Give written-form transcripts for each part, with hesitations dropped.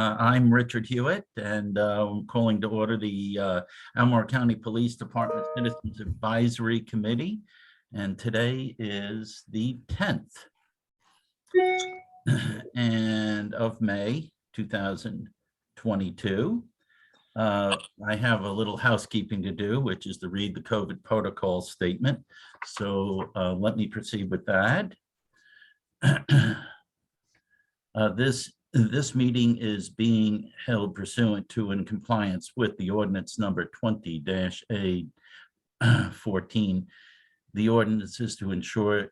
I'm Richard Hewitt, and I'm calling to order the Albemarle County Police Department Citizens Advisory Committee. And today is the 10th and of May 2022. I have a little housekeeping to do, which is to read the COVID protocol statement. So let me proceed with that. This meeting is being held pursuant to and in compliance with the ordinance number 20-A14. The ordinance is to ensure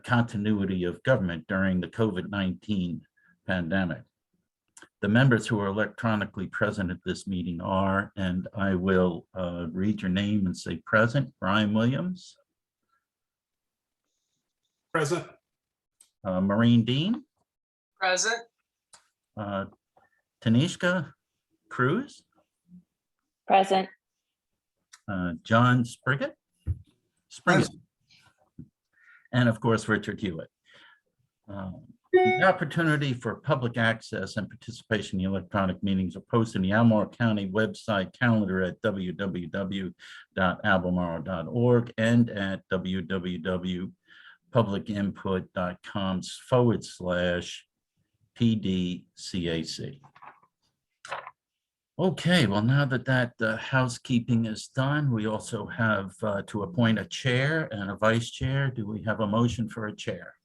continuity of government during the COVID-19 pandemic. The members who are electronically present at this meeting are, and I will read your name and say present, Brian Williams. Present. Maureen Dean. Present. Tanishka Cruz. Present. John Springett. And of course, Richard Hewitt. The opportunity for public access and participation in the electronic meetings are posted in the Albemarle County website calendar at www.albemarle.org and at www.publicinput.com/PDCAC. Okay, well, now that housekeeping is done, we also have to appoint a chair and a vice chair. Do we have a motion for a chair?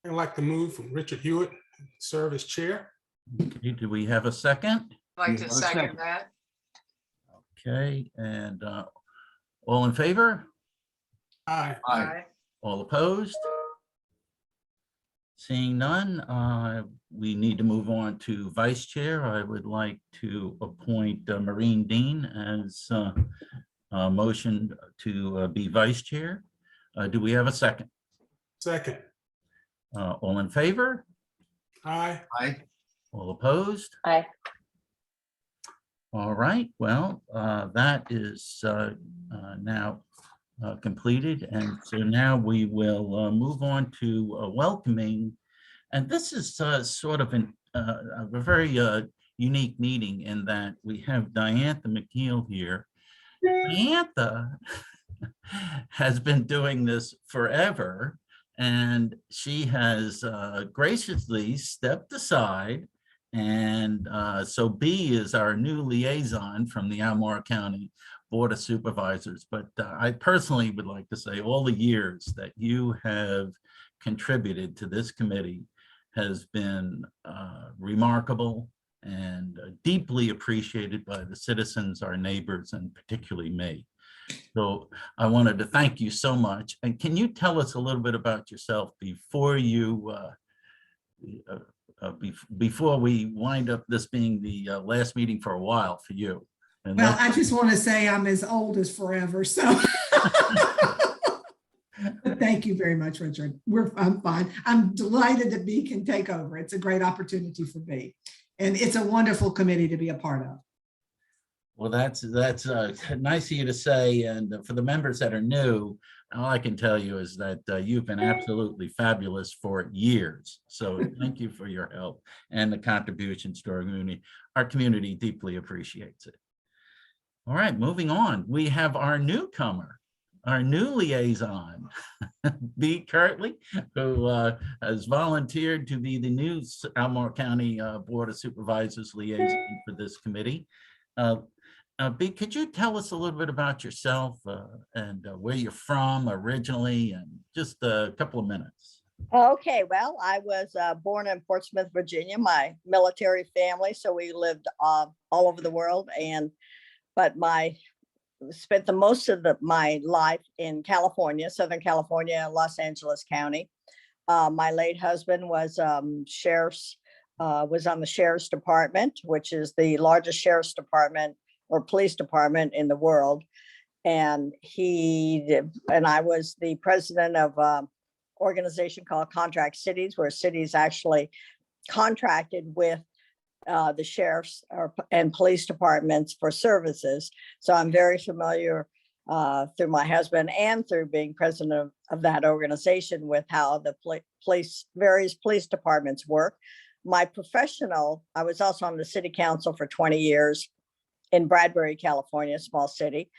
I'd like to move from Richard Hewitt, serve as chair. Okay, do we have a second? I'd like to second that. Okay, and all in favor? Aye. Aye. All opposed? Seeing none, we need to move on to vice chair. I would like to appoint Maureen Dean as a motion to be vice chair. Do we have a second? Second. All in favor? Aye. Aye. All opposed? Aye. All right, well, that is now completed. And so now we will move on to welcoming. And this is sort of a very unique meeting in that we have Diantha McNeil here. Diantha has been doing this forever, and she has graciously stepped aside. And so B is our new liaison from the Albemarle County Board of Supervisors. But I personally would like to say all the years that you have contributed to this committee has been remarkable and deeply appreciated by the citizens, our neighbors, and particularly me. So I wanted to thank you so much. And can you tell us a little bit about yourself before you before we wind up this being the last meeting for a while for you? And well, I just want to say I'm as old as forever, so thank you very much, Richard. I'm fine. I'm delighted that B can take over. It's a great opportunity for B, and it's a wonderful committee to be a part of. Well, that's nice of you to say. And for the members that are new, all I can tell you is that you've been absolutely fabulous for years. So thank you for your help and the contributions to our community. Our community deeply appreciates it. All right, moving on. We have our newcomer, our new liaison, B. Kirtley, who has volunteered to be the new Albemarle County Board of Supervisors liaison for this committee. B, could you tell us a little bit about yourself and where you're from originally, and just a couple of minutes? Okay, well, I was born in Portsmouth, Virginia, my military family, so we lived all over the world, but spent the most of my life in California, Southern California, Los Angeles County. My late husband was on the Sheriff's Department, which is the largest Sheriff's Department or police department in the world. And I was the president of an organization called Contract Cities, where cities actually contracted with the sheriffs and police departments for services. So I'm very familiar through my husband and through being president of that organization with how the various police departments work. my professional, I was also on the city council for 20 years in Bradbury, California, a small city.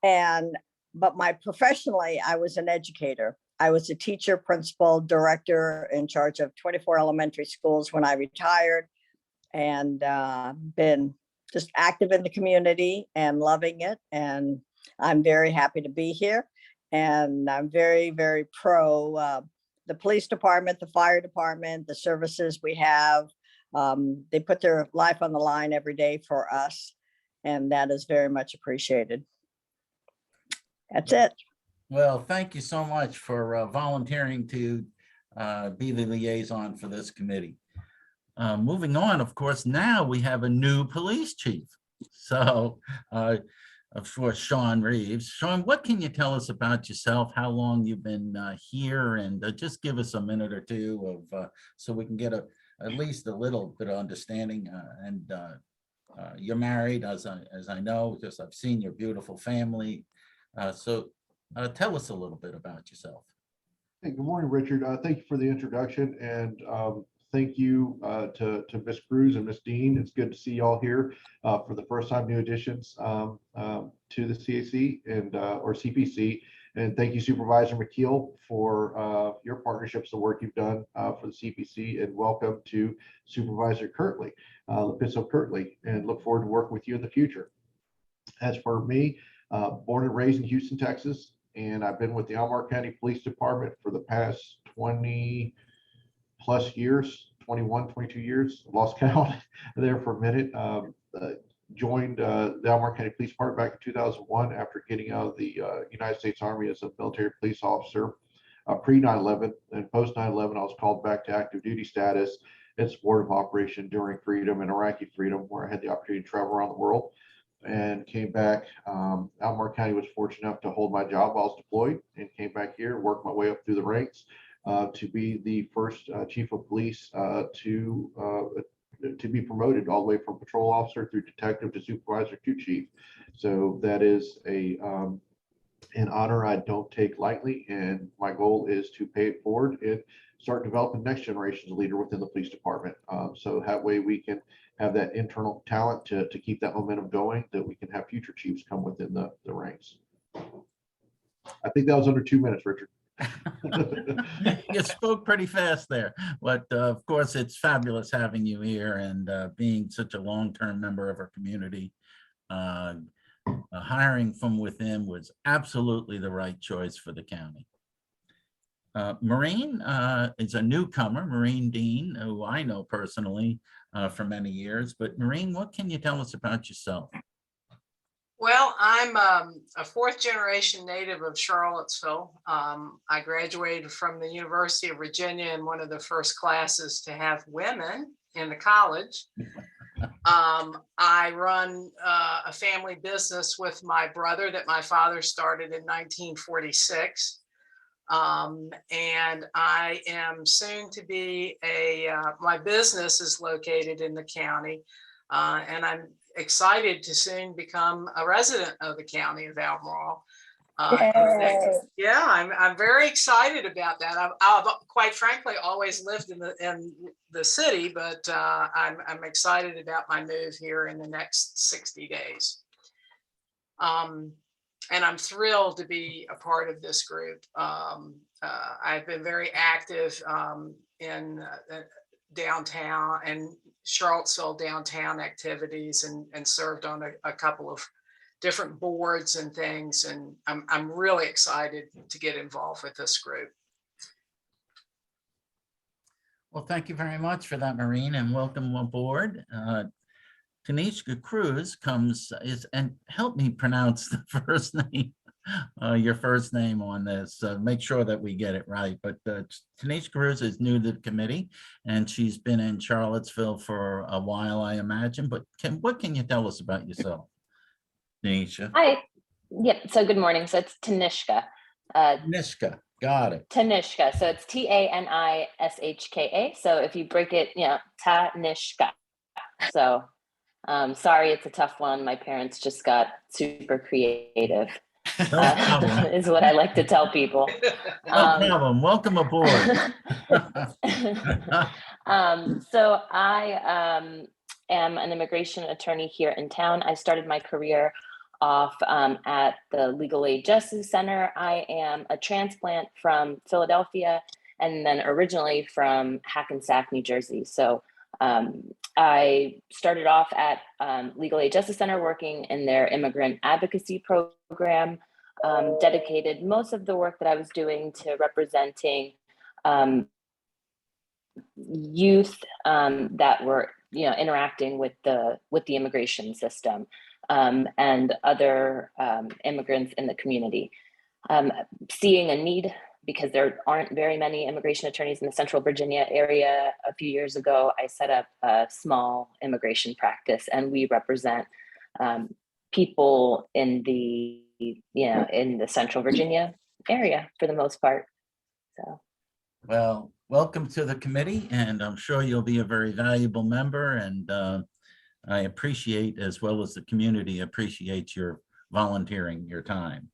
But my professionally, I was an educator. I was a teacher, principal, director in charge of 24 elementary schools when I retired, and been just active in the community and loving it. And I'm very happy to be here. And I'm very, very pro the police department, the fire department, the services we have. They put their life on the line every day for us, and that is very much appreciated. That's it. Well, thank you so much for volunteering to be the liaison for this committee. Moving on, of course, now we have a new police chief. So, of course, Sean Reeves. Sean, what can you tell us about yourself, how long you've been here, and just give us a minute or two of so we can get at least a little bit of understanding. You're married, as I know, because I've seen your beautiful family. So tell us a little bit about yourself. Hey, good morning, Richard. Thank you for the introduction, and thank you to Ms. Cruz and Ms. Dean. It's good to see y'all here for the first time, new additions to the CAC and or CPC. And thank you, Supervisor McKeel, for your partnerships, the work you've done for the CPC, and welcome to Supervisor Kirtley, Lepisso Kirtley, and look forward to working with you in the future. As for me, born and raised in Houston, Texas, and I've been with the Albemarle County Police Department for the past 20 plus years, 21, 22 years, lost count there for a minute. Joined the Albemarle County Police Department back in 2001 after getting out of the United States Army as a military police officer. Pre 9/11 and post 9/11, I was called back to active duty status in support of Operation Enduring Freedom and Iraqi Freedom, where I had the opportunity to travel around the world, and came back. Albemarle County was fortunate enough to hold my job while I was deployed, and came back here, worked my way up through the ranks to be the first chief of police to be promoted all the way from patrol officer through detective to supervisor to chief. So that is an honor I don't take lightly, and my goal is to pay it forward and start developing next generation's leader within the police department. So that way we can have that internal talent to keep that momentum going, that we can have future chiefs come within the ranks. I think that was under 2 minutes, Richard. You spoke pretty fast there, but of course, it's fabulous having you here and being such a long-term member of our community. Hiring from within was absolutely the right choice for the county. Maureen is a newcomer, Maureen Dean, who I know personally for many years. But Maureen, what can you tell us about yourself? Well, I'm a fourth generation native of Charlottesville. I graduated from the University of Virginia in one of the first classes to have women in the college. I run a family business with my brother that my father started in 1946. And I am soon to be my business is located in the county, and I'm excited to soon become a resident of the county of Albemarle. Yeah, I'm very excited about that. I've quite frankly always lived in the city, but I'm excited about my move here in the next 60 days. And I'm thrilled to be a part of this group. I've been very active in downtown and Charlottesville downtown activities, and served on a couple of different boards and things. And I'm really excited to get involved with this group. Well, thank you very much for that, Maureen, and welcome aboard. Tanishka Cruz and help me pronounce the first name, your first name on this, make sure that we get it right. But Tanishka Cruz is new to the committee, and she's been in Charlottesville for a while, I imagine. But what can you tell us about yourself, Tanisha? Hi. Yep. So good morning. So it's Tanishka. Tanishka. Got it. Tanishka. So it's Tanishka. So if you break it, Tanishka. So sorry, it's a tough one. My parents just got super creative, is what I like to tell people. No problem. Welcome aboard. So I am an immigration attorney here in town. I started my career off at the Legal Aid Justice Center. I am a transplant from Philadelphia and then originally from Hackensack, New Jersey. So I started off at Legal Aid Justice Center working in their immigrant advocacy program, dedicated most of the work that I was doing to representing youth that were, interacting with the immigration system and other immigrants in the community. Seeing a need because there aren't very many immigration attorneys in the Central Virginia area. A few years ago, I set up a small immigration practice, and we represent people in the, in the Central Virginia area for the most part. So. Well, welcome to the committee, and I'm sure you'll be a very valuable member, and I appreciate, as well as the community appreciates your volunteering your time.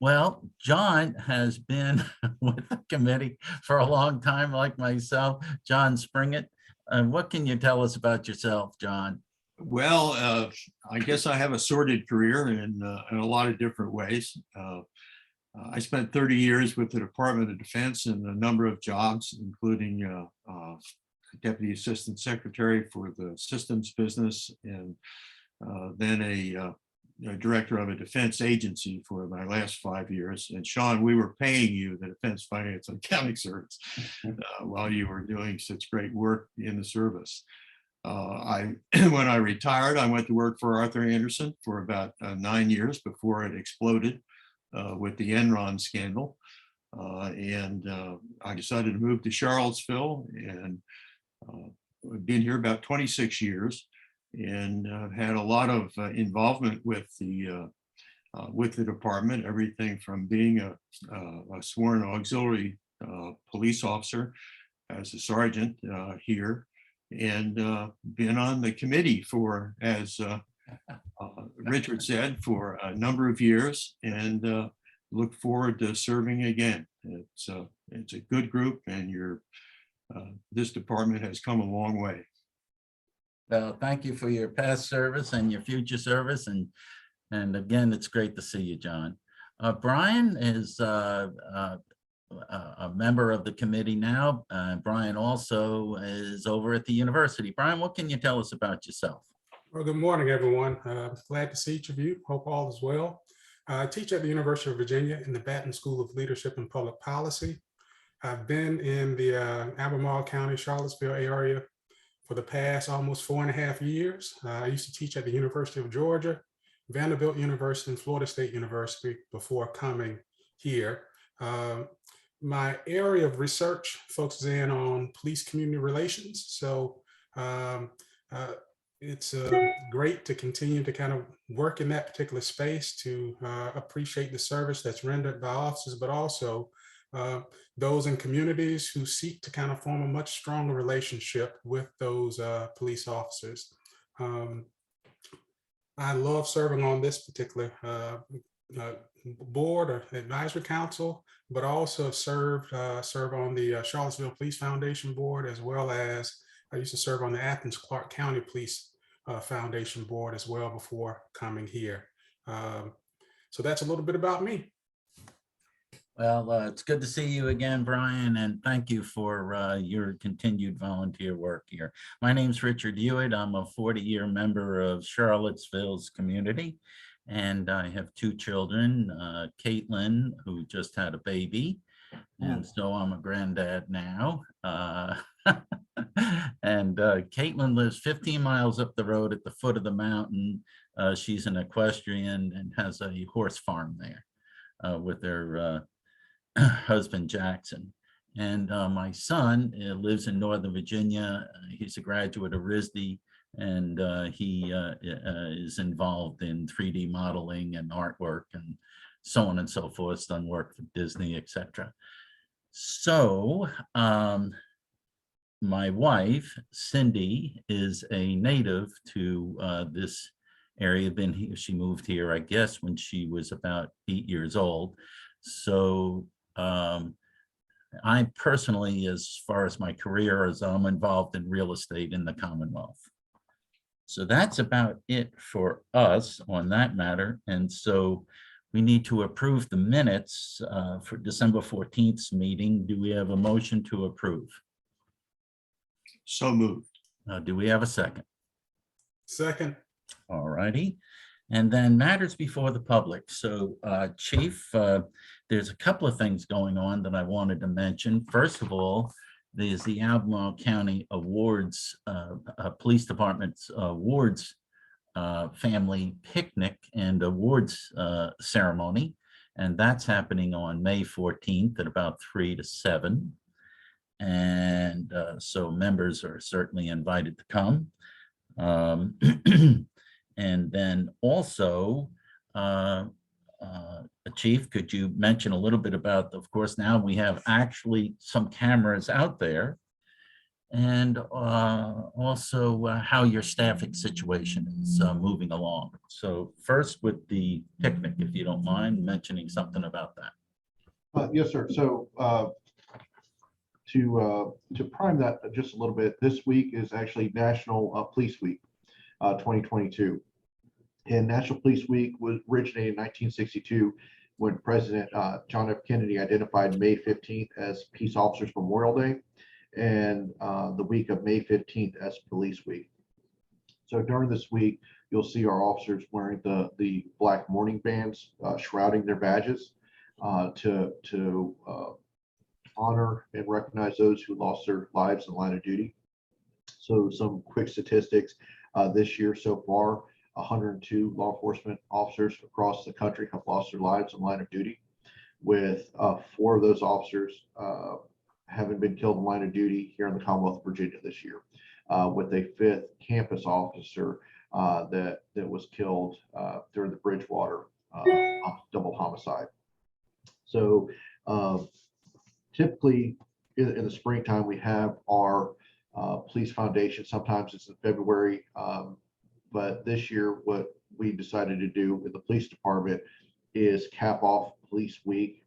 Well, John has been with the committee for a long time, like myself. John Springett, what can you tell us about yourself, John? Well, I guess I have a sordid career in a lot of different ways. I spent 30 years with the Department of Defense in a number of jobs, including Deputy Assistant Secretary for the systems business, and then a director of a defense agency for my last 5 years. And Sean, we were paying you, the Defense Finance and Accounting Service, while you were doing such great work in the service. When I retired, I went to work for Arthur Andersen for about 9 years before it exploded with the Enron scandal. And I decided to move to Charlottesville, and I've been here about 26 years. And had a lot of involvement with the department, everything from being a sworn auxiliary police officer as a sergeant here, and been on the committee for, as Richard said, for a number of years, and look forward to serving again. It's a good group, and this department has come a long way. Well, thank you for your past service and your future service. And again, it's great to see you, John. Brian is a member of the committee now. Brian also is over at the university. Brian, what can you tell us about yourself? Well, good morning, everyone. Glad to see each of you. Hope all is well. I teach at the University of Virginia in the Batten School of Leadership and Public Policy. I've been in the Albemarle County, Charlottesville area for the past almost 4.5 years. I used to teach at the University of Georgia, Vanderbilt University, and Florida State University before coming here. My area of research focuses in on police community relations. So it's great to continue to kind of work in that particular space, to appreciate the service that's rendered by officers, but also those in communities who seek to kind of form a much stronger relationship with those police officers. I love serving on this particular board or advisory council, but also serve on the Charlottesville Police Foundation board, as well as I used to serve on the Athens-Clarke County Police Foundation board as well before coming here. So that's a little bit about me. Well, it's good to see you again, Brian, and thank you for your continued volunteer work here. My name's Richard Hewitt. I'm a 40-year member of Charlottesville's community, and I have 2 children, Caitlin, who just had a baby, and so I'm a granddad now. And Caitlin lives 15 miles up the road at the foot of the mountain. She's an equestrian and has a horse farm there with her husband Jackson. And my son lives in Northern Virginia. He's a graduate of RISD, and he is involved in 3D modeling and artwork and so on and so forth, done work for Disney, etc. So my wife, Cindy, is a native to this area. Been here, she moved here, I guess, when she was about 8 years old. So I personally, as far as my career, as I'm involved in real estate in the Commonwealth. So that's about it for us on that matter. And so we need to approve the minutes for December 14th meeting. Do we have a motion to approve? So moved. Do we have a second? Second. All righty. And then matters before the public. So Chief, there's a couple of things going on that I wanted to mention. First of all, there's the Albemarle County Awards, Police Department's Awards Family Picnic and Awards Ceremony. And that's happening on May 14th at about 3 to 7. And so members are certainly invited to come. And then also, Chief, could you mention a little bit about, of course, now we have actually some cameras out there, and also how your staffing situation is moving along. So first with the picnic, if you don't mind mentioning something about that. Yes, sir. So to prime that just a little bit, this week is actually National Police Week 2022. And National Police Week was originated in 1962 when President John F. Kennedy identified May 15th as Peace Officers Memorial Day and the week of May 15th as Police Week. So during this week, you'll see our officers wearing the black mourning bands, shrouding their badges to honor and recognize those who lost their lives in the line of duty. So some quick statistics this year so far. 102 law enforcement officers across the country have lost their lives in line of duty, with 4 of those officers having been killed in line of duty here in the Commonwealth of Virginia this year, with a 5th campus officer that was killed during the Bridgewater double homicide. So typically in the springtime, we have our police foundation. Sometimes it's in February. But this year, what we decided to do with the police department is cap off Police Week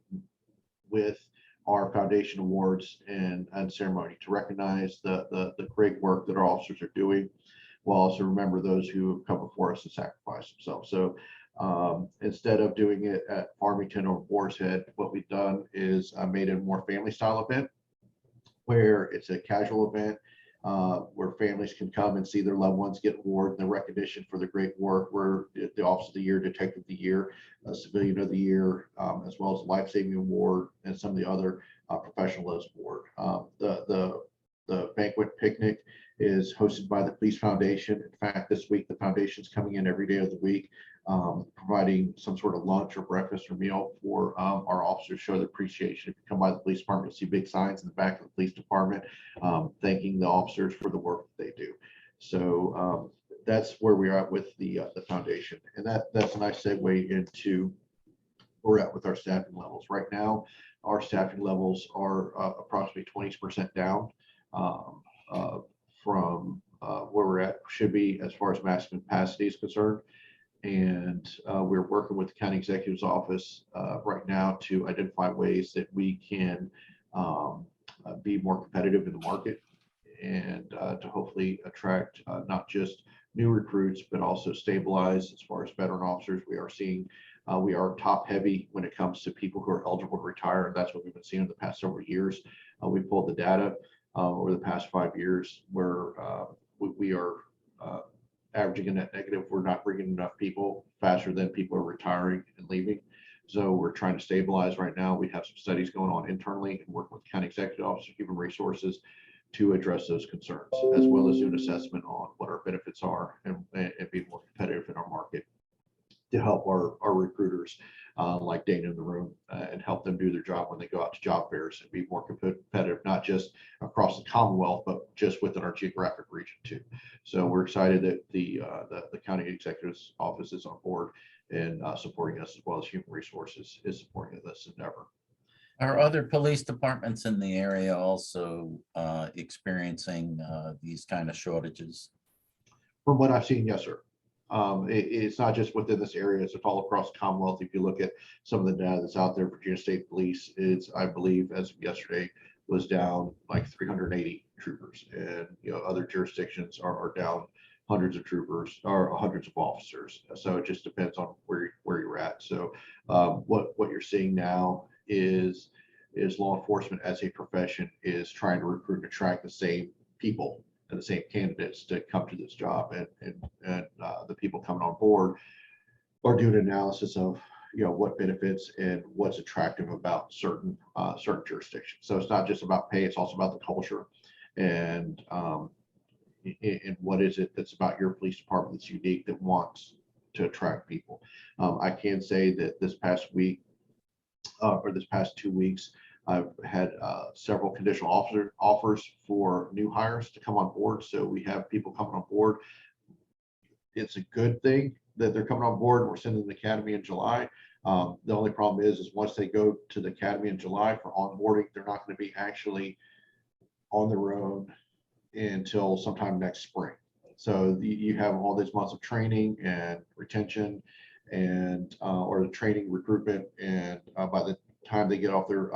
with our foundation awards and ceremony to recognize the great work that our officers are doing, while also remember those who have come before us and sacrificed themselves. So instead of doing it at Farmington or Boar's Head, what we've done is made it a more family style event where it's a casual event. Where families can come and see their loved ones get awards and the recognition for the great work. Where the Officer of the Year, Detective of the Year, Civilian of the Year, as well as Life Saving Award and some of the other professionalism award. The Banquet Picnic is hosted by the Police Foundation. In fact, this week the foundation is coming in every day of the week, providing some sort of lunch or breakfast or meal for our officers, show their appreciation. If you come by the police department, you'll see big signs in the back of the police department thanking the officers for the work that they do. So that's where we are at with the foundation, and that's a nice segue into where we're at with our staffing levels. Right now, our staffing levels are approximately 20% down from where we're at, should be, as far as maximum capacity is concerned. And we're working with the county executive's office right now to identify ways that we can be more competitive in the market, and to hopefully attract not just new recruits, but also stabilize as far as veteran officers. We are seeing we are top heavy when it comes to people who are eligible to retire, and that's what we've been seeing in the past several years. We pulled the data over the past 5 years where we are averaging a net negative. We're not bringing enough people faster than people are retiring and leaving. So we're trying to stabilize right now. We have some studies going on internally and working with county executive officer, human resources, to address those concerns, as well as do an assessment on what our benefits are and be more competitive in our market to help our recruiters like Dana in the room and help them do their job when they go out to job fairs and be more competitive, not just across the Commonwealth, but just within our geographic region too. So we're excited that the county executive's office is on board and supporting us, as well as human resources is supporting this endeavor. Are other police departments in the area also experiencing these kind of shortages? From what I've seen, yes, sir. It's not just within this area, it's all across the Commonwealth. If you look at some of the data that's out there, Virginia State Police, it's, I believe, as of yesterday, was down like 380 troopers, and other jurisdictions are down hundreds of troopers or hundreds of officers. So it just depends on where you're at. So what you're seeing now is law enforcement as a profession is trying to recruit and attract the same people and the same candidates to come to this job, and the people coming on board are doing analysis of what benefits and what's attractive about certain jurisdictions. So it's not just about pay, it's also about the culture and what is it that's about your police department that's unique that wants to attract people. I can say that this past week or this past 2 weeks, I've had several conditional offers for new hires to come on board. So we have people coming on board. It's a good thing that they're coming on board, and we're sending them to the academy in July. The only problem is once they go to the academy in July for onboarding, they're not going to be actually on their own until sometime next spring. So you have all these months of training and retention and or the training recruitment, and by the time they get off their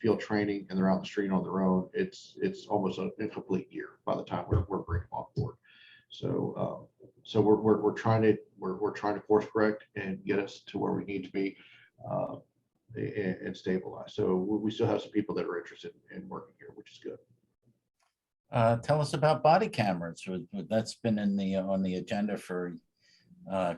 field training and they're out in the street on their own, it's almost an incomplete year by the time we're bringing them on board. So so we're trying to course correct and get us to where we need to be and stabilize. So we still have some people that are interested in working here, which is good. Tell us about body cameras. That's been on the agenda for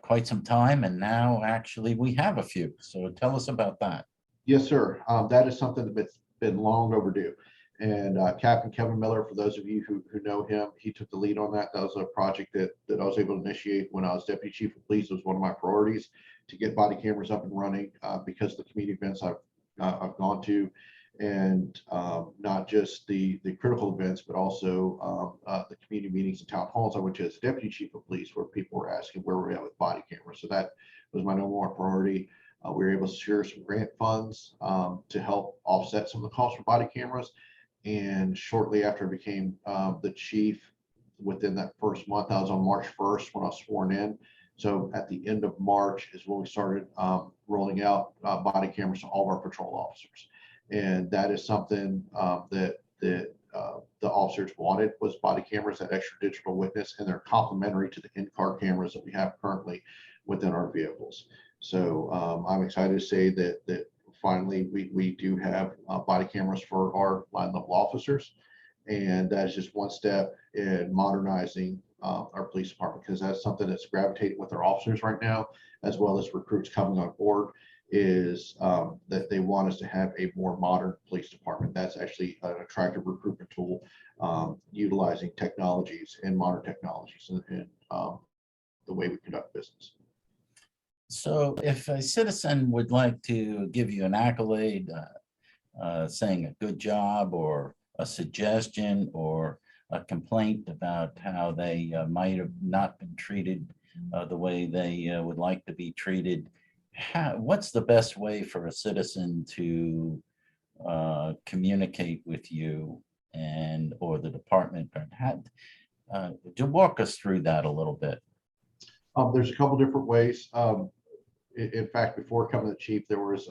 quite some time, and now actually we have a few. So tell us about that. Yes, sir. That is something that's been long overdue. And Captain Kevin Miller, for those of you who know him, he took the lead on that. That was a project that I was able to initiate when I was Deputy Chief of Police. It was one of my priorities to get body cameras up and running because of the community events I've gone to, and not just the critical events, but also the community meetings and town halls I went to as Deputy Chief of Police, where people were asking where we're at with body cameras. So that was my number one priority. We were able to secure some grant funds to help offset some of the costs for body cameras. And shortly after I became the chief, within that first month, I was on March 1st when I was sworn in. So at the end of March is when we started rolling out body cameras to all of our patrol officers. And that is something that the officers wanted, was body cameras, that extra digital witness, and they're complementary to the in-car cameras that we have currently within our vehicles. So I'm excited to say that finally we do have body cameras for our line level officers, and that is just one step in modernizing our police department, because that's something that's gravitating with our officers right now, as well as recruits coming on board, is that they want us to have a more modern police department. That's actually an attractive recruitment tool, utilizing technologies and modern technologies in the way we conduct business. So if a citizen would like to give you an accolade, saying a good job, or a suggestion, or a complaint about how they might have not been treated the way they would like to be treated, what's the best way for a citizen to communicate with you and or the department, to walk us through that a little bit? There's a couple different ways. In fact, before coming to chief, there was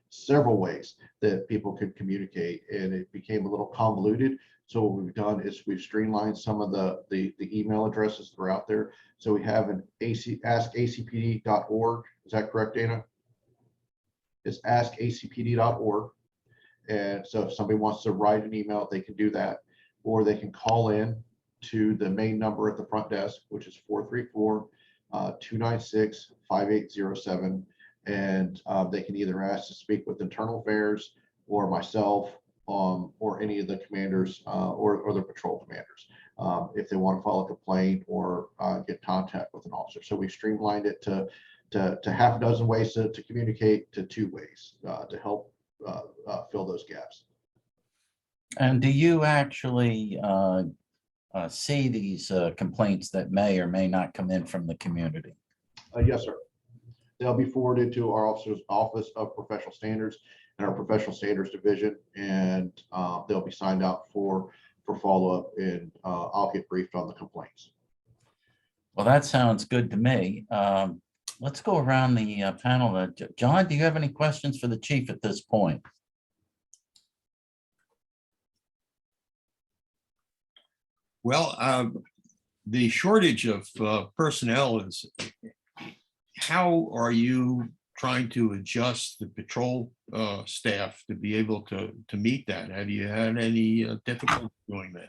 several ways that people could communicate, and it became a little convoluted. So what we've done is we've streamlined some of the email addresses that are out there. So we have an askacpd.org. Is that correct, Dana? It's askacpd.org. And so if somebody wants to write an email, they can do that, or they can call in to the main number at the front desk, which is 434-296-5807. And they can either ask to speak with internal affairs or myself, or any of the commanders or the patrol commanders, if they want to file a complaint or get contact with an officer. So we streamlined it to half a dozen ways to communicate, to 2 ways to help fill those gaps. And do you actually see these complaints that may or may not come in from the community? Yes, sir. They'll be forwarded to our Office of Professional Standards and our Professional Standards Division, and they'll be signed out for follow-up, and I'll get briefed on the complaints. Well, that sounds good to me. Let's go around the panel. John, do you have any questions for the chief at this point? Well, the shortage of personnel is, how are you trying to adjust the patrol staff to be able to meet that? Have you had any difficulty doing that?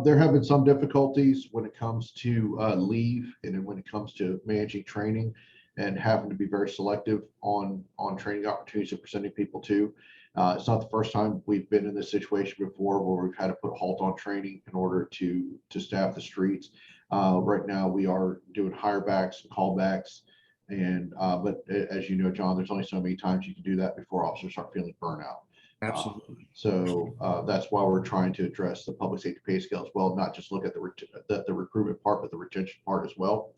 There have been some difficulties when it comes to leave and then when it comes to managing training and having to be very selective on training opportunities that we're sending people to. It's not the first time we've been in this situation before where we've had to put a halt on training in order to staff the streets. Right now, we are doing hirebacks and callbacks. And but as you know, John, there's only so many times you can do that before officers start feeling burnout. Absolutely. So that's why we're trying to address the public safety pay scale as well, not just look at the recruitment part, but the retention part as well.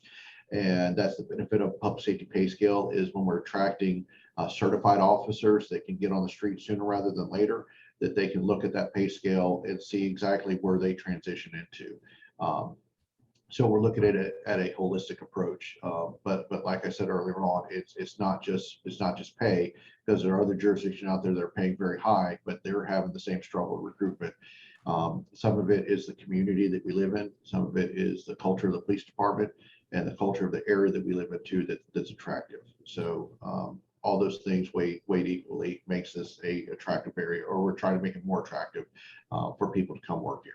And that's the benefit of public safety pay scale, is when we're attracting certified officers that can get on the street sooner rather than later, that they can look at that pay scale and see exactly where they transition into. So we're looking at it at a holistic approach, but like I said earlier on, it's not just pay, because there are other jurisdictions out there that are paying very high, but they're having the same struggle with recruitment. Some of it is the community that we live in, some of it is the culture of the police department and the culture of the area that we live in too, that's attractive. So all those things weighed equally makes this a attractive area, or we're trying to make it more attractive for people to come work here.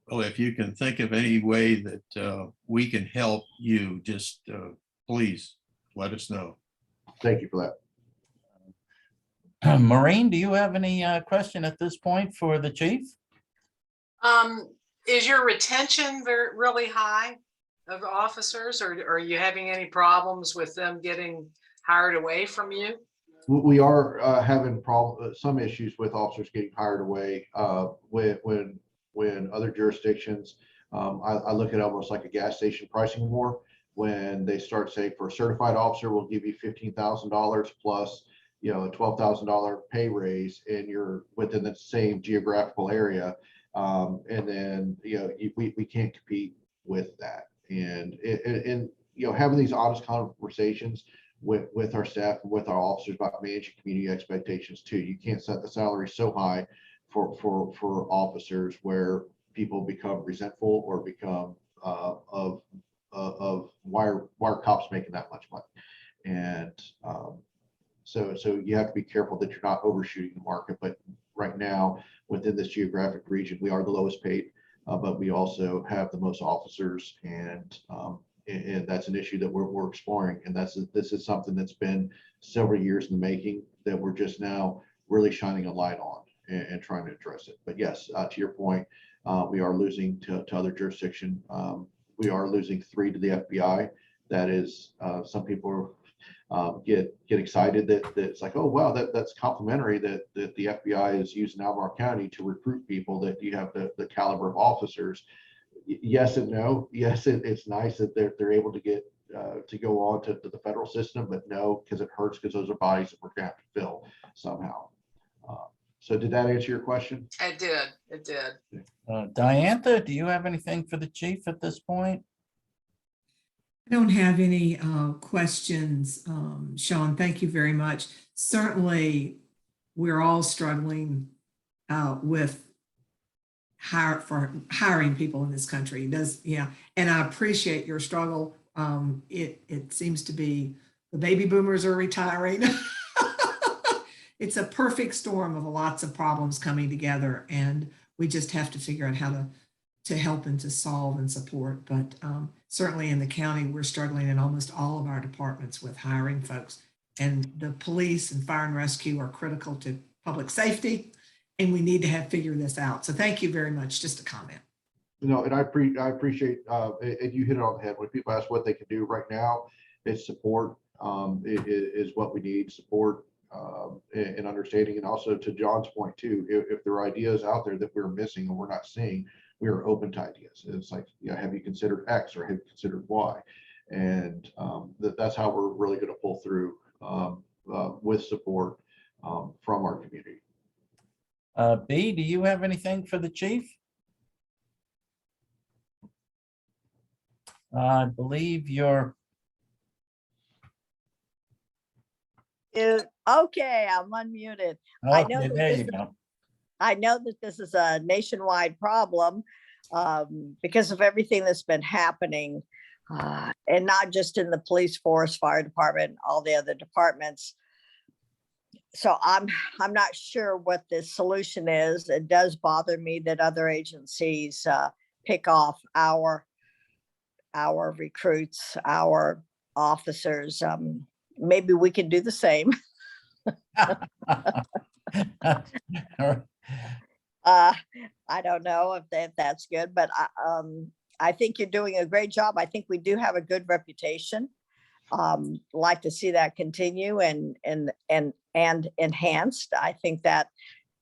Well, if you can think of any way that we can help you, just please let us know. Thank you for that. Maureen, do you have any question at this point for the chief? Is your retention really high of officers, or are you having any problems with them getting hired away from you? We are having some issues with officers getting hired away when other jurisdictions, I look at it almost like a gas station pricing war, when they start saying for a certified officer, we'll give you $15,000 plus, a $12,000 pay raise, and you're within the same geographical area. And then, we can't compete with that. And having these honest conversations with our staff and with our officers about managing community expectations too. You can't set the salary so high for officers where people become resentful or become of why are cops making that much money. And so you have to be careful that you're not overshooting the market. But right now, within this geographic region, we are the lowest paid, but we also have the most officers, and that's an issue that we're exploring. And this is something that's been several years in the making that we're just now really shining a light on and trying to address it. But yes, to your point, we are losing to other jurisdiction. We are losing 3 to the FBI. That is, some people get excited that it's like, oh wow, that's complimentary that the FBI is using Albemarle County to recruit people, that you have the caliber of officers. Yes and no. Yes, it's nice that they're able to get to go on to the federal system, but no, because it hurts, because those are bodies that we're gonna have to fill somehow. So did that answer your question? It did. Diantha, do you have anything for the chief at this point? I don't have any questions, Sean. Thank you very much. Certainly, we're all struggling with hiring people in this country. And I appreciate your struggle. It seems to be the baby boomers are retiring. It's a perfect storm of lots of problems coming together, and we just have to figure out how to help and to solve and support. But certainly in the county, we're struggling in almost all of our departments with hiring folks. And the police and fire and rescue are critical to public safety, and we need to figure this out. So thank you very much. Just a comment. And I appreciate, and you hit it on the head. When people ask what they can do right now, it's support. Is what we need, support and understanding. And also to John's point too, if there are ideas out there that we're missing and we're not seeing, we are open to ideas. It's like, have you considered X, or have you considered Y? And that's how we're really going to pull through with support from our community. B, do you have anything for the chief? I believe you're, Okay, I'm unmuted. I know okay, that there this you go. I know that this is a nationwide problem because of everything that's been happening, and not just in the police force, fire department, all the other departments. So I'm not sure what the solution is. It does bother me that other agencies pick off our recruits, our officers. Maybe we can do the same. I don't know if that's good, but I think you're doing a great job. I think we do have a good reputation. Like to see that continue and enhanced. I think that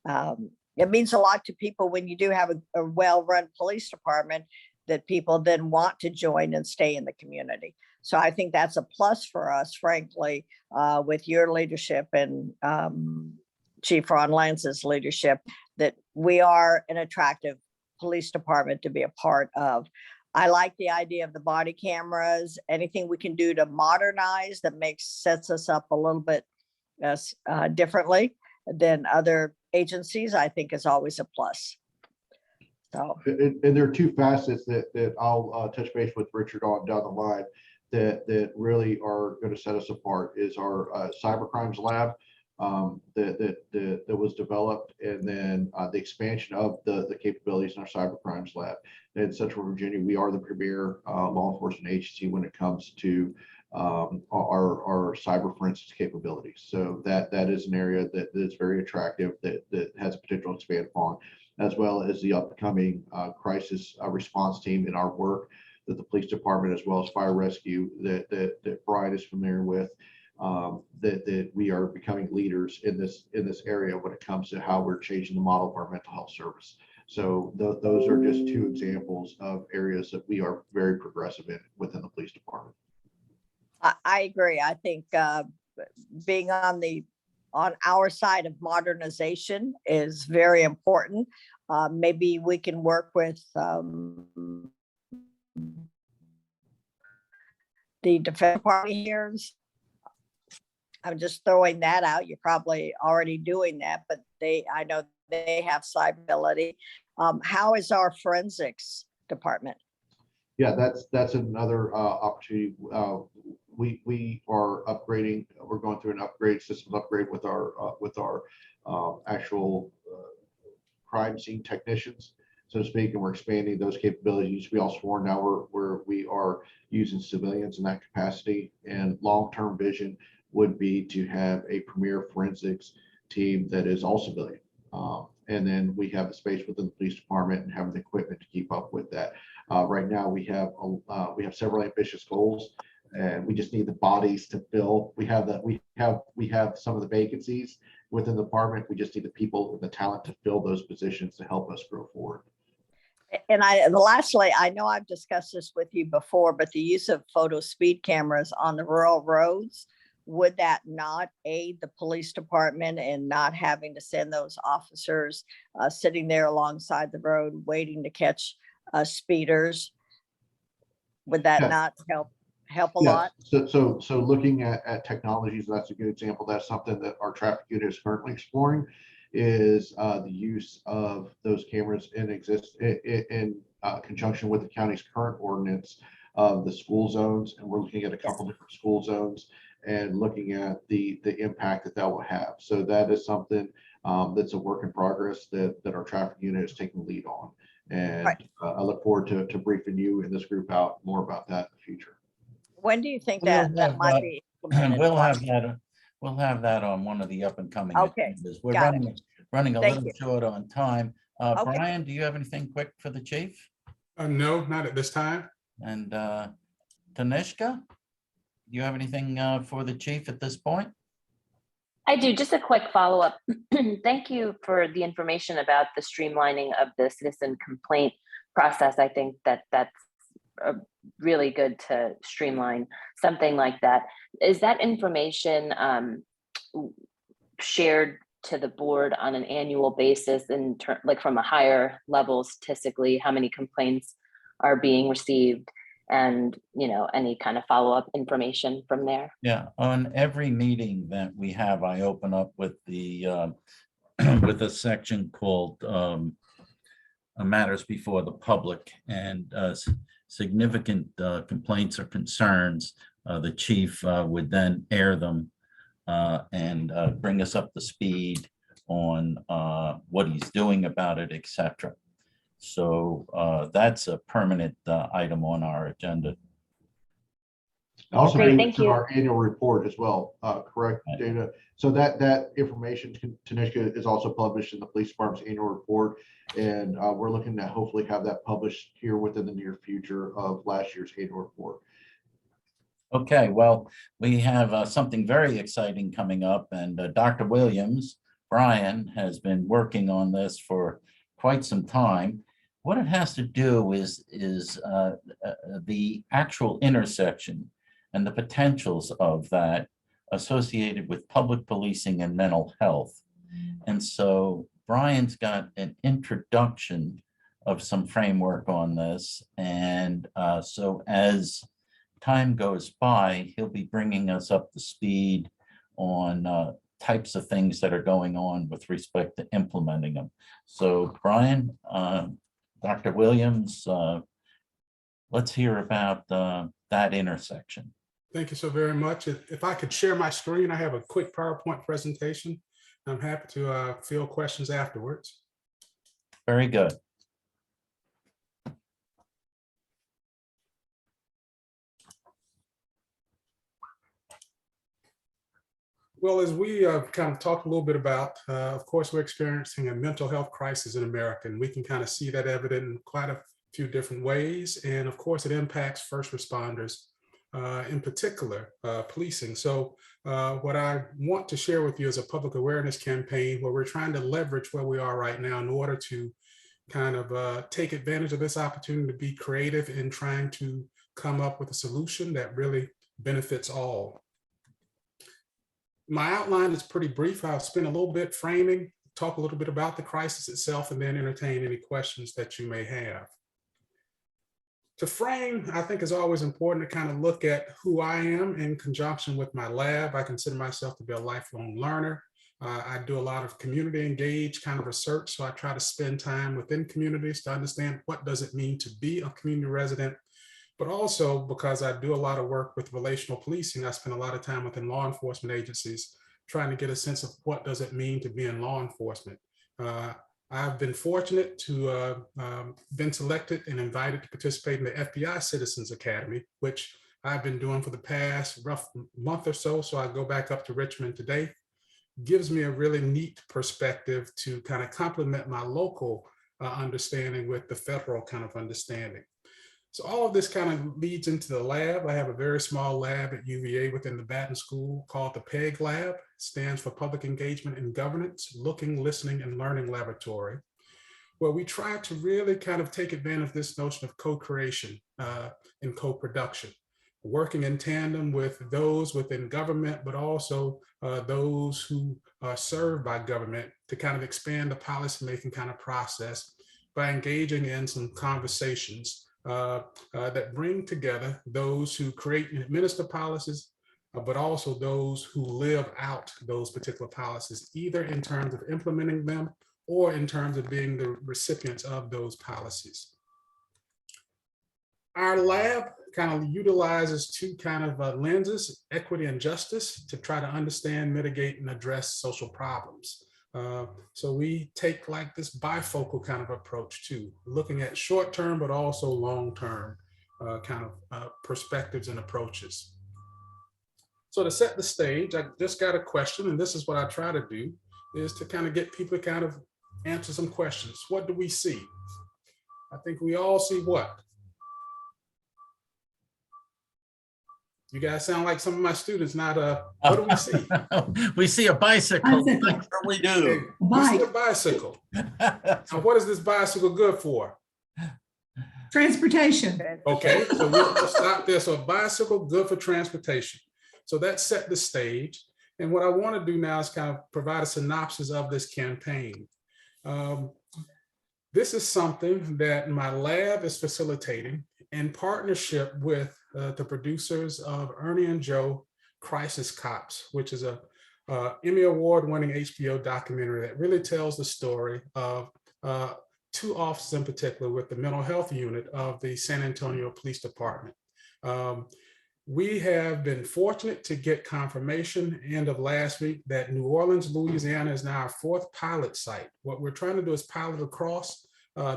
it means a lot to people when you do have a well-run police department that people then want to join and stay in the community. So I think that's a plus for us, frankly, with your leadership and Chief Ron Lance's leadership, that we are an attractive police department to be a part of. I like the idea of the body cameras, anything we can do to modernize that sets us up a little bit differently than other agencies, I think is always a plus. So, And there are two facets that I'll touch base with Richard on down the line that really are going to set us apart is our cyber crimes lab that was developed, and then the expansion of the capabilities in our cyber crimes lab. In Central Virginia, we are the premier law enforcement agency when it comes to our cyber forensics capabilities. So that is an area that is very attractive, that has a potential to expand upon, as well as the upcoming crisis response team in our work that the police department, as well as fire rescue, that Brian is familiar with, that we are becoming leaders in this area when it comes to how we're changing the model of our mental health service. So those are just two examples of areas that we are very progressive in within the police department. I agree. I think being on our side of modernization is very important. Maybe we can work with the Defense Department here. I'm just throwing that out. You're probably already doing that, but I know they have cyberability. How is our forensics department? Yeah, that's another opportunity. We are upgrading. We're going through an systems upgrade with our actual crime scene technicians, so to speak, and we're expanding those capabilities. We also sworn now we are using civilians in that capacity, and long-term vision would be to have a premier forensics team that is all civilian. And then we have the space within the police department and having the equipment to keep up with that. Right now we have several ambitious goals, and we just need the bodies to fill. We have some of the vacancies within the department. We just need the people and the talent to fill those positions to help us grow forward. And lastly, I know I've discussed this with you before, but the use of photo speed cameras on the rural roads, would that not aid the police department in not having to send those officers sitting there alongside the road waiting to catch speeders? Would that not help a lot? So looking at technologies, that's a good example. That's something that our traffic unit is currently exploring, is the use of those cameras in conjunction with the county's current ordinance of the school zones. And we're looking at a couple different school zones and looking at the impact that will have. So that is something that's a work in progress that our traffic unit is taking the lead on. And I look forward to briefing you and this group out more about that in the future. When do you think that might be implemented? We'll have that on one of the up and coming. Okay, agendas. We're got running a Thank little you. short on time. Okay. Brian, do you have anything quick for the chief? No, not at this time. And Tanishka, do you have anything for the chief at this point? I do. Just a quick follow-up. Thank you for the information about the streamlining of the citizen complaint process. I think that's really good to streamline something like that. Is that information shared to the board on an annual basis, like from a higher level statistically, how many complaints are being received? and, any kind of follow-up information from there. Yeah, on every meeting that we have, I open up with the with a section called matters before the public, and significant complaints or concerns, the chief would then air them and bring us up to speed on what he's doing about it, etc. So that's a permanent item on our agenda. Also, Great, brings thank to you. our annual report as well, correct, Right. Dana? So that information, Tanishka, is also published in the police department's annual report. And we're looking to hopefully have that published here within the near future of last year's annual report. Okay, well, we have something very exciting coming up, and Dr. Williams, Brian, has been working on this for quite some time. What it has to do is the actual intersection and the potentials of that associated with public policing and mental health. And so Brian's got an introduction of some framework on this. And so as time goes by, he'll be bringing us up to speed on types of things that are going on with respect to implementing them. So Brian, Dr. Williams, let's hear about that intersection. Thank you so very much. If I could share my screen, I have a quick PowerPoint presentation. I'm happy to field questions afterwards. Very good. Well, as we kind of talked a little bit about, of course, we're experiencing a mental health crisis in America, and we can kind of see that evident in quite a few different ways. And of course, it impacts first responders, in particular, policing. So what I want to share with you is a public awareness campaign where we're trying to leverage where we are right now in order to kind of take advantage of this opportunity to be creative in trying to come up with a solution that really benefits all. My outline is pretty brief. I'll spend a little bit framing, talk a little bit about the crisis itself, and then entertain any questions that you may have. To frame, I think, is always important to kind of look at who I am in conjunction with my lab. I consider myself to be a lifelong learner. I do a lot of community engaged kind of research, so I try to spend time within communities to understand what does it mean to be a community resident. But also, because I do a lot of work with relational policing, I spend a lot of time within law enforcement agencies trying to get a sense of what does it mean to be in law enforcement. I've been fortunate to been selected and invited to participate in the FBI Citizens Academy, which I've been doing for the past rough month or so. So I go back up to Richmond today. Gives me a really neat perspective to kind of complement my local understanding with the federal kind of understanding. So all of this kind of leads into the lab. I have a very small lab at UVA within the Batten School called the PEG Lab. It stands for Public Engagement and Governance, Looking, Listening, and Learning Laboratory, where we try to really kind of take advantage of this notion of co-creation and co-production, working in tandem with those within government, but also those who are served by government to kind of expand the policymaking kind of process by engaging in some conversations that bring together those who create and administer policies, but also those who live out those particular policies, either in terms of implementing them or in terms of being the recipients of those policies. Our lab kind of utilizes two kind of lenses, equity and justice, to try to understand, mitigate, and address social problems. So we take like this bifocal kind of approach too, looking at short-term, but also long-term kind of perspectives and approaches. So to set the stage, I just got a question, and this is what I try to do, is to kind of get people to kind of answer some questions. What do we see? I think we all see what? You guys sound like some of my students, not what do we see? We see a bicycle. Bicycle. Sure we do. We see a bicycle. So what is this bicycle good for? Transportation. Okay, so we'll stop there. So a bicycle, good for transportation. So that set the stage. And what I want to do now is kind of provide a synopsis of this campaign. This is something that my lab is facilitating, in partnership with the producers of Ernie and Joe Crisis Cops, which is a Emmy Award-winning HBO documentary that really tells the story of two officers in particular with the mental health unit of the San Antonio Police Department. We have been fortunate to get confirmation end of last week that New Orleans, Louisiana is now our 4th pilot site. What we're trying to do is pilot across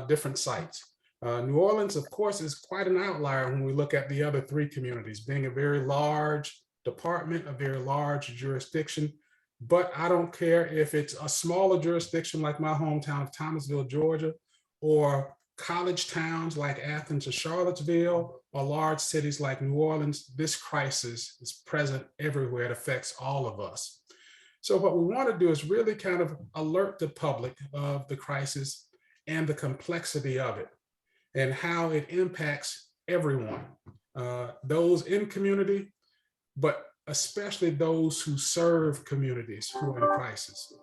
different sites. New Orleans, of course, is quite an outlier when we look at the other 3 communities, being a very large department, a very large jurisdiction. But I don't care if it's a smaller jurisdiction like my hometown of Thomasville, Georgia, or college towns like Athens or Charlottesville, or large cities like New Orleans. This crisis is present everywhere. It affects all of us. So what we want to do is really kind of alert the public of the crisis and the complexity of it and how it impacts everyone, those in community, but especially those who serve communities who are in crisis.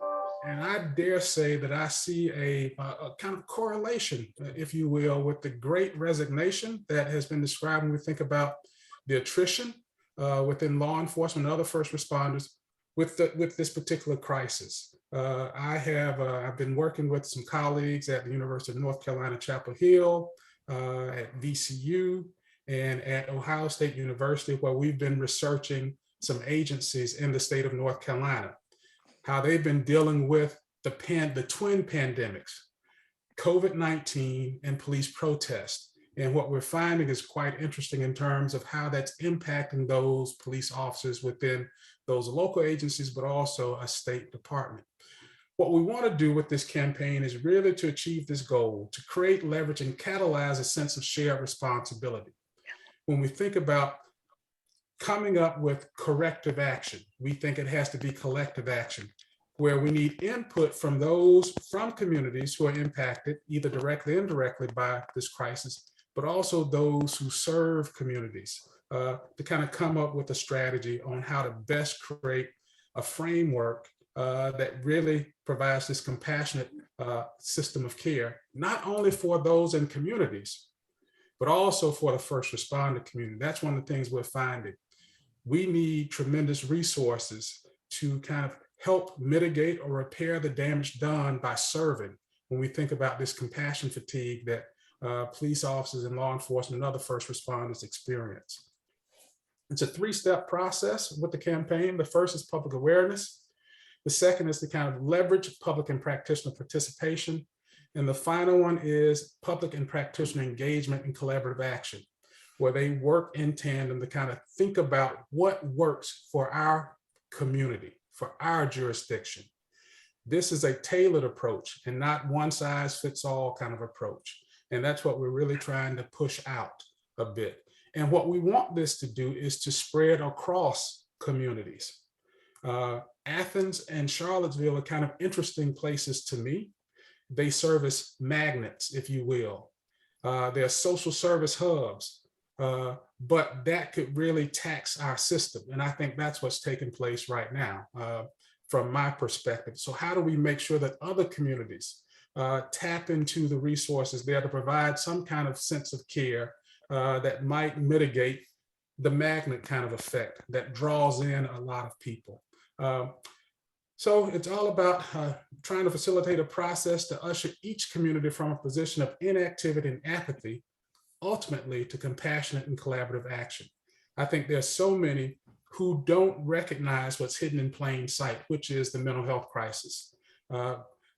And I dare say that I see a kind of correlation, if you will, with the great resignation that has been described when we think about the attrition within law enforcement and other first responders with this particular crisis. I've been working with some colleagues at the University of North Carolina, Chapel Hill, at VCU, and at Ohio State University, where we've been researching some agencies in the state of North Carolina, how they've been dealing with the twin pandemics, COVID-19 and police protest. And what we're finding is quite interesting in terms of how that's impacting those police officers within those local agencies, but also a state department. What we want to do with this campaign is really to achieve this goal, to create, leverage, and catalyze a sense of shared responsibility. When we think about coming up with corrective action, we think it has to be collective action, where we need input from those from communities who are impacted, either directly or indirectly by this crisis, but also those who serve communities to kind of come up with a strategy on how to best create a framework that really provides this compassionate system of care, not only for those in communities, but also for the first responder community. That's one of the things we're finding. We need tremendous resources to kind of help mitigate or repair the damage done by serving when we think about this compassion fatigue that police officers and law enforcement and other first responders experience. It's a 3-step process with the campaign. The first is public awareness. The second is to kind of leverage public and practitioner participation. And the final one is public and practitioner engagement and collaborative action, where they work in tandem to kind of think about what works for our community, for our jurisdiction. This is a tailored approach and not one size fits all kind of approach. And that's what we're really trying to push out a bit. And what we want this to do is to spread across communities. Athens and Charlottesville are kind of interesting places to me. They serve as magnets, if you will. They're social service hubs, but that could really tax our system. And I think that's what's taking place right now from my perspective. So how do we make sure that other communities tap into the resources there to provide some kind of sense of care that might mitigate the magnet kind of effect that draws in a lot of people. So it's all about trying to facilitate a process to usher each community from a position of inactivity and apathy, ultimately to compassionate and collaborative action. I think there's so many who don't recognize what's hidden in plain sight, which is the mental health crisis.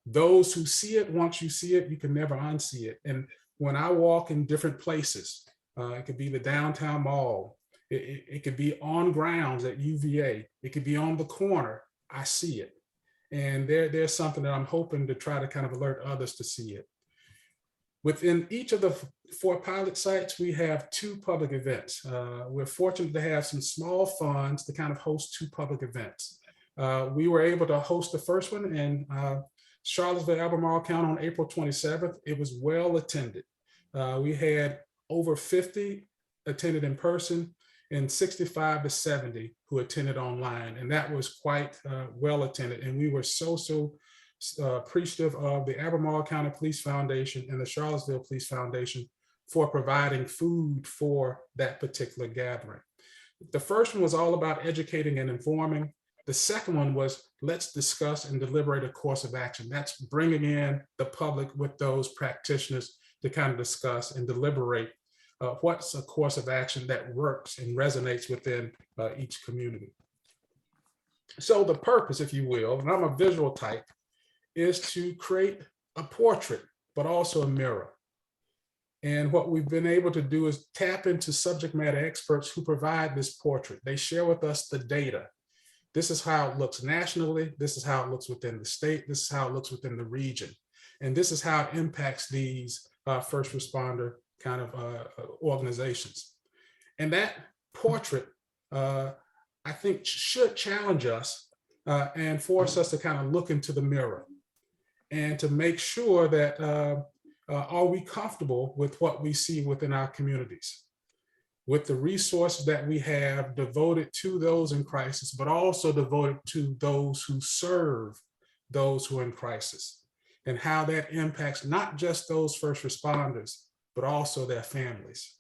Those who see it, once you see it, you can never unsee it. And when I walk in different places, it could be the downtown mall, it could be on grounds at UVA, it could be on the corner, I see it. And there's something that I'm hoping to try to kind of alert others to see it. Within each of the 4 pilot sites, we have 2 public events. We're fortunate to have some small funds to kind of host 2 public events. We were able to host the first one in Charlottesville, Albemarle County on April 27th. It was well attended. We had over 50 attended in person and 65 to 70 who attended online. And that was quite well attended. And we were so appreciative of the Albemarle County Police Foundation and the Charlottesville Police Foundation for providing food for that particular gathering. The first one was all about educating and informing. The second one was let's discuss and deliberate a course of action. That's bringing in the public with those practitioners to kind of discuss and deliberate what's a course of action that works and resonates within each community. So the purpose, if you will, and I'm a visual type, is to create a portrait, but also a mirror. And what we've been able to do is tap into subject matter experts who provide this portrait. They share with us the data. This is how it looks nationally. This is how it looks within the state. This is how it looks within the region. And this is how it impacts these first responder kind of organizations. And that portrait, I think, should challenge us and force us to kind of look into the mirror and to make sure that are we comfortable with what we see within our communities, with the resources that we have devoted to those in crisis, but also devoted to those who serve those who are in crisis, and how that impacts not just those first responders, but also their families.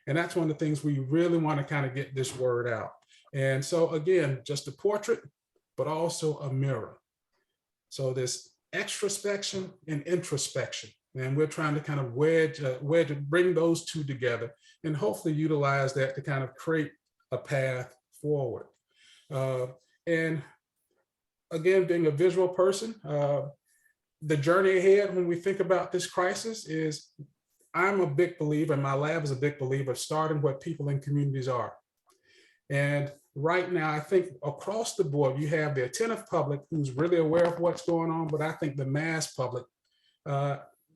And that's one of the things we really want to kind of get this word out. And so again, just a portrait, but also a mirror. So this extrospection and introspection. And we're trying to kind of bring those two together and hopefully utilize that to kind of create a path forward. And again, being a visual person, the journey ahead when we think about this crisis is, I'm a big believer, and my lab is a big believer, of starting where people in communities are. And right now, I think across the board, you have the attentive public who's really aware of what's going on, but I think the mass public,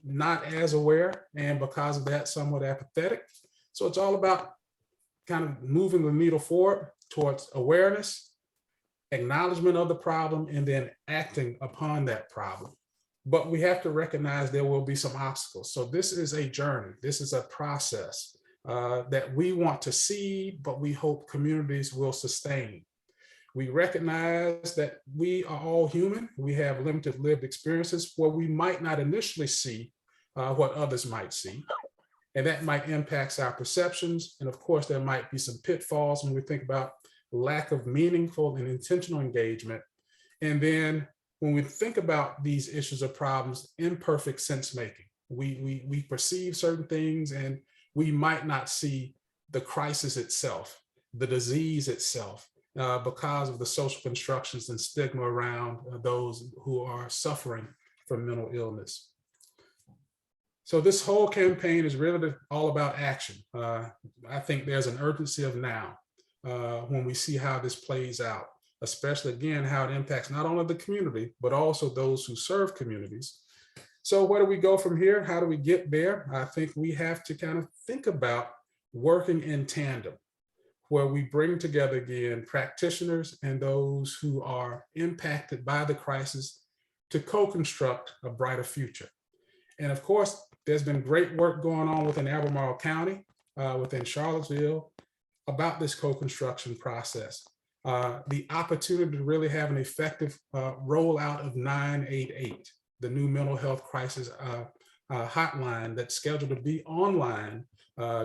not as aware, and because of that, somewhat apathetic. So it's all about kind of moving the needle forward towards awareness, acknowledgement of the problem, and then acting upon that problem. But we have to recognize there will be some obstacles. So this is a journey. This is a process that we want to see, but we hope communities will sustain. We recognize that we are all human. We have limited lived experiences where we might not initially see what others might see. And that might impact our perceptions. And of course, there might be some pitfalls when we think about lack of meaningful and intentional engagement. And then when we think about these issues or problems, imperfect sense making. We perceive certain things and we might not see the crisis itself, the disease itself, because of the social constructions and stigma around those who are suffering from mental illness. So this whole campaign is really all about action. I think there's an urgency of now when we see how this plays out, especially again, how it impacts not only the community, but also those who serve communities. So where do we go from here? How do we get there? I think we have to kind of think about working in tandem, where we bring together again practitioners and those who are impacted by the crisis to co-construct a brighter future. And of course, there's been great work going on within Albemarle County, within Charlottesville, about this co-construction process. The opportunity to really have an effective rollout of 988, the new mental health crisis hotline that's scheduled to be online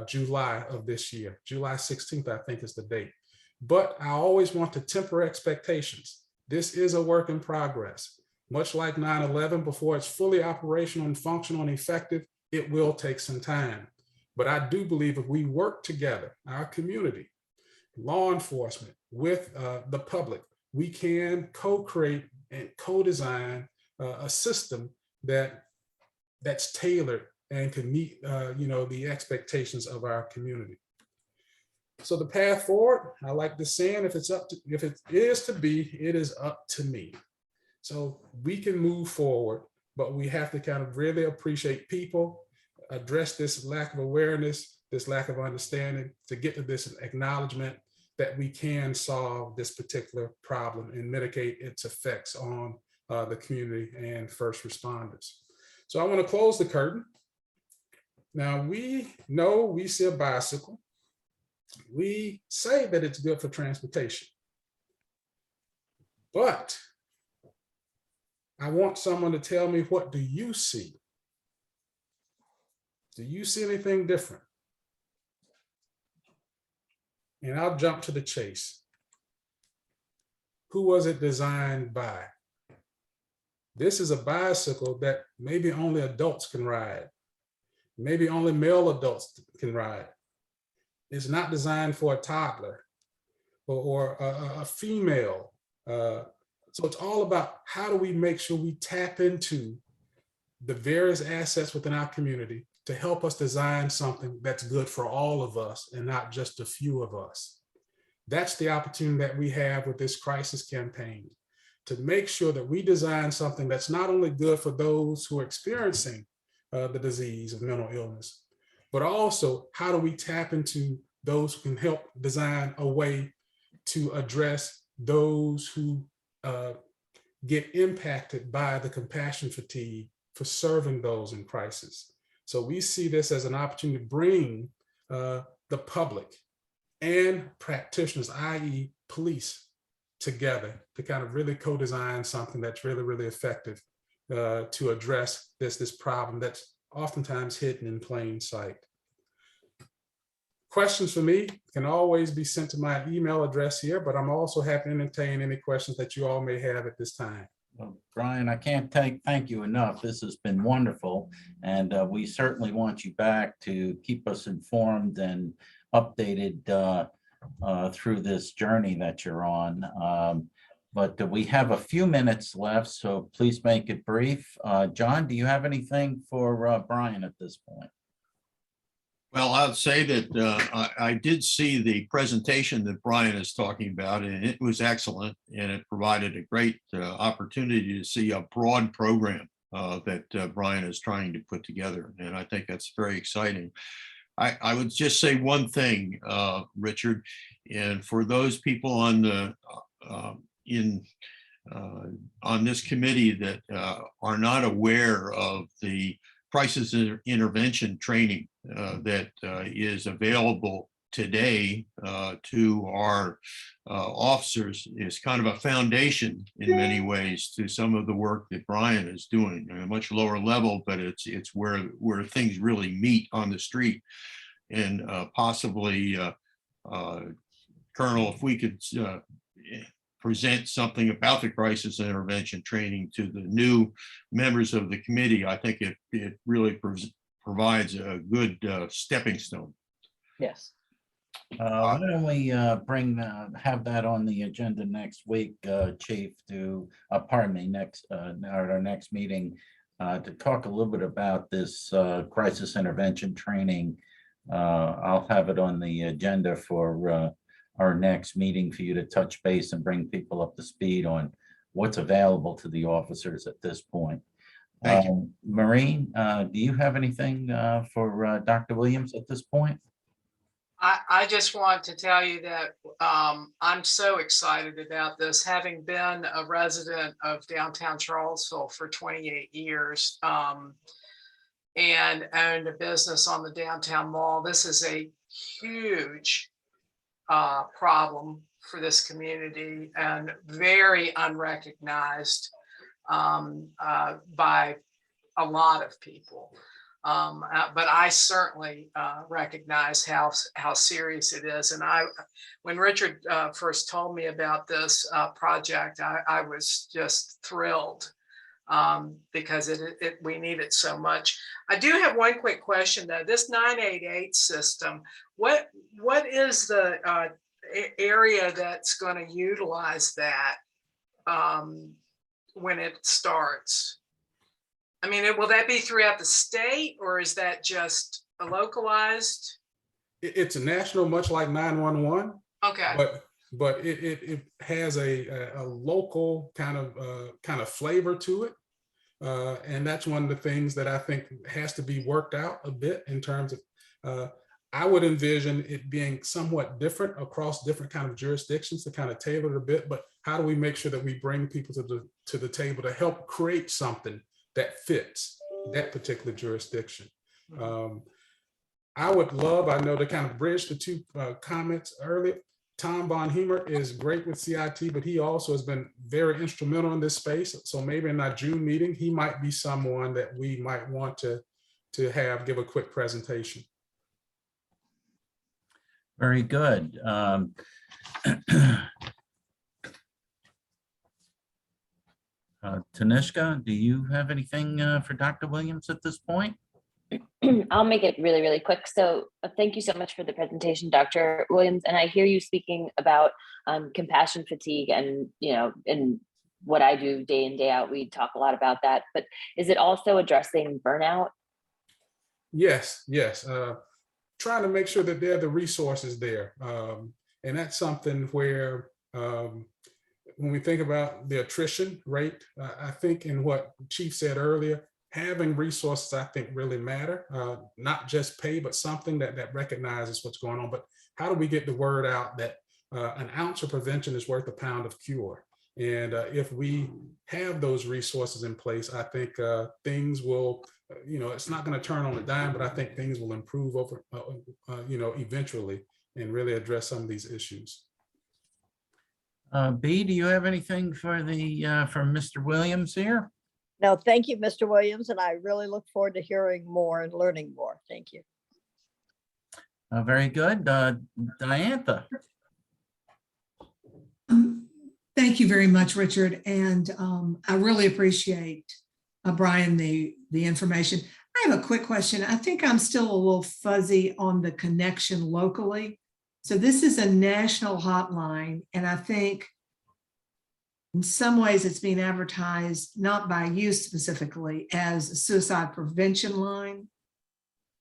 July of this year. July 16th, I think is the date. But I always want to temper expectations. This is a work in progress. Much like 9/11, before it's fully operational and functional and effective, it will take some time. But I do believe if we work together, our community, law enforcement, with the public, we can co-create and co-design a system that's tailored and can meet the expectations of our community. So the path forward, I like the saying, if it is to be, it is up to me. So we can move forward, but we have to kind of really appreciate people, address this lack of awareness, this lack of understanding, to get to this acknowledgement that we can solve this particular problem and mitigate its effects on the community and first responders. So I want to close the curtain. Now we know we see a bicycle. We say that it's good for transportation, but I want someone to tell me, what do you see? Do you see anything different? And I'll jump to the chase. Who was it designed by? This is a bicycle that maybe only adults can ride. Maybe only male adults can ride. It's not designed for a toddler or a female. So it's all about how do we make sure we tap into the various assets within our community to help us design something that's good for all of us and not just a few of us. That's the opportunity that we have with this crisis campaign, to make sure that we design something that's not only good for those who are experiencing the disease of mental illness, but also how do we tap into those who can help design a way to address those who get impacted by the compassion fatigue for serving those in crisis. So we see this as an opportunity to bring the public and practitioners, i.e. police, together to kind of really co-design something that's really, really effective to address this problem that's oftentimes hidden in plain sight. Questions for me can always be sent to my email address here, but I'm also happy to entertain any questions that you all may have at this time. Well, Brian, I can't thank you enough. This has been wonderful. And we certainly want you back to keep us informed and updated through this journey that you're on. But we have a few minutes left, so please make it brief. John, do you have anything for Brian at this point? Well, I'll say that I did see the presentation that Brian is talking about, and it was excellent, and it provided a great opportunity to see a broad program that Brian is trying to put together, and I think that's very exciting. I would just say one thing, Richard, and for those people on the on this committee that are not aware of the crisis intervention training that is available today to our officers, is kind of a foundation in many ways to some of the work that Brian is doing at a much lower level, but it's where things really meet on the street. And possibly, Colonel, if we could present something about the crisis intervention training to the new members of the committee, I think it really provides a good stepping stone. Yes. Why don't we have that on the agenda next week, Chief, to pardon me, our next meeting, to talk a little bit about this crisis intervention training. I'll have it on the agenda for our next meeting for you to touch base and bring people up to speed on what's available to the officers at this point. Thank you. Maureen, do you have anything for Dr. Williams at this point? I just want to tell you that I'm so excited about this, having been a resident of downtown Charlottesville for 28 years and owned a business on the downtown mall. This is a huge problem for this community and very unrecognized by a lot of people. But I certainly recognize how serious it is. And when Richard first told me about this project, I was just thrilled because we need it so much. I do have one quick question though. This 988 system, what is the area that's going to utilize that when it starts? I mean, will that be throughout the state, or is that just a localized? It's a national, much like 911. Okay. But it has a local kind of flavor to it. And that's one of the things that I think has to be worked out a bit in terms of, I would envision it being somewhat different across different kind of jurisdictions to kind of tailor it a bit, but how do we make sure that we bring people to the table to help create something that fits that particular jurisdiction? I would love, I know, to kind of bridge the two comments earlier. Tom Von Hemer is great with CIT, but he also has been very instrumental in this space. So maybe in our June meeting, he might be someone that we might want to to give a quick presentation. Very good. Tanishka, do you have anything for Dr. Williams at this point? I'll make it really, really quick. So thank you so much for the presentation, Dr. Williams. And I hear you speaking about compassion fatigue, and, you know, in what I do day in, day out, we talk a lot about that, but is it also addressing burnout? Yes, yes. Trying to make sure that there are the resources there. And that's something where when we think about the attrition rate, I think in what Chief said earlier, having resources, I think, really matter. Not just pay, but something that recognizes what's going on. But how do we get the word out that an ounce of prevention is worth a pound of cure? And if we have those resources in place, I think things will, you know, it's not going to turn on a dime, but I think things will improve over, you know, eventually, and really address some of these issues. B, do you have anything for from Mr. Williams here? No, thank you, Mr. Williams, and I really look forward to hearing more and learning more. Thank you. Very good. Diantha. Thank you very much, Richard. And I really appreciate, Brian, the information. I have a quick question. I think I'm still a little fuzzy on the connection locally. So this is a national hotline, and I think in some ways it's being advertised, not by you specifically, as a suicide prevention line,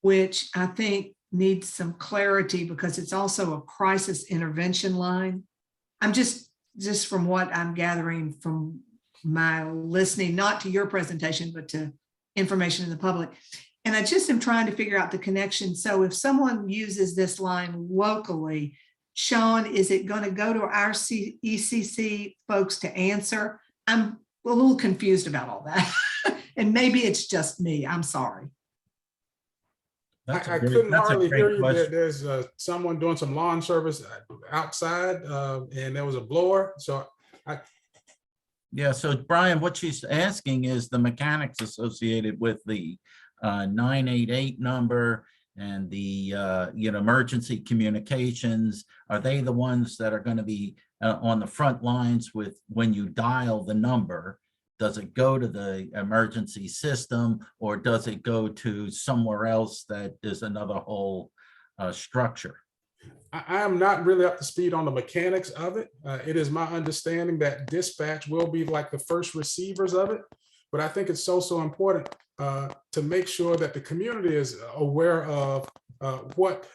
which I think needs some clarity because it's also a crisis intervention line. I'm just from what I'm gathering from my listening, not to your presentation, but to information in the public. And I just am trying to figure out the connection. So if someone uses this line locally, Sean, is it going to go to our ECC folks to answer? I'm a little confused about all that. And maybe it's just me. I'm sorry. I couldn't hardly hear you. There's someone doing some lawn service outside, and there was a blower. So yeah, so Brian, what she's asking is the mechanics associated with the 988 number and the emergency communications. Are they the ones that are going to be on the front lines with when you dial the number? Does it go to the emergency system, or does it go to somewhere else that is another whole structure? I am not really up to speed on the mechanics of it. It is my understanding that dispatch will be like the first receivers of it, but I think it's so important to make sure that the community is aware of what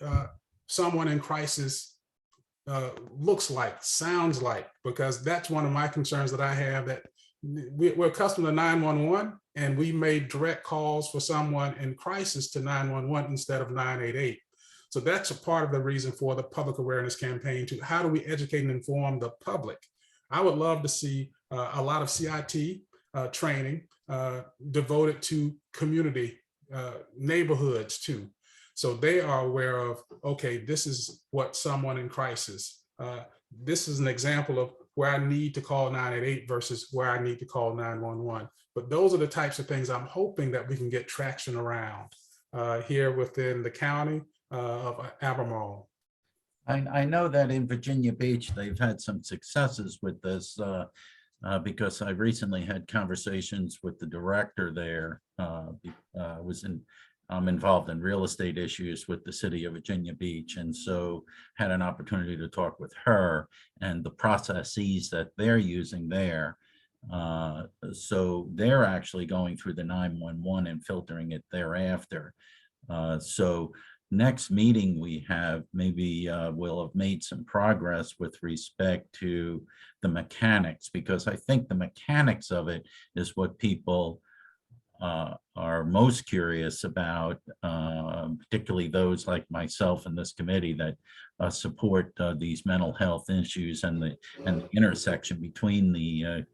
someone in crisis looks like, sounds like, because that's one of my concerns that I have, that we're accustomed to 911, and we made direct calls for someone in crisis to 911 instead of 988. So that's a part of the reason for the public awareness campaign, to how do we educate and inform the public? I would love to see a lot of CIT training devoted to community neighborhoods too. So they are aware of, okay, this is what someone in crisis, this is an example of where I need to call 988 versus where I need to call 911. But those are the types of things I'm hoping that we can get traction around here within the county of Albemarle. I know that in Virginia Beach, they've had some successes with this because I recently had conversations with the director there. I'm involved in real estate issues with the city of Virginia Beach, and so had an opportunity to talk with her and the processes that they're using there. So they're actually going through the 911 and filtering it thereafter. So next meeting we have, maybe we'll have made some progress with respect to the mechanics, because I think the mechanics of it is what people are most curious about, particularly those like myself in this committee that support these mental health issues and the intersection between the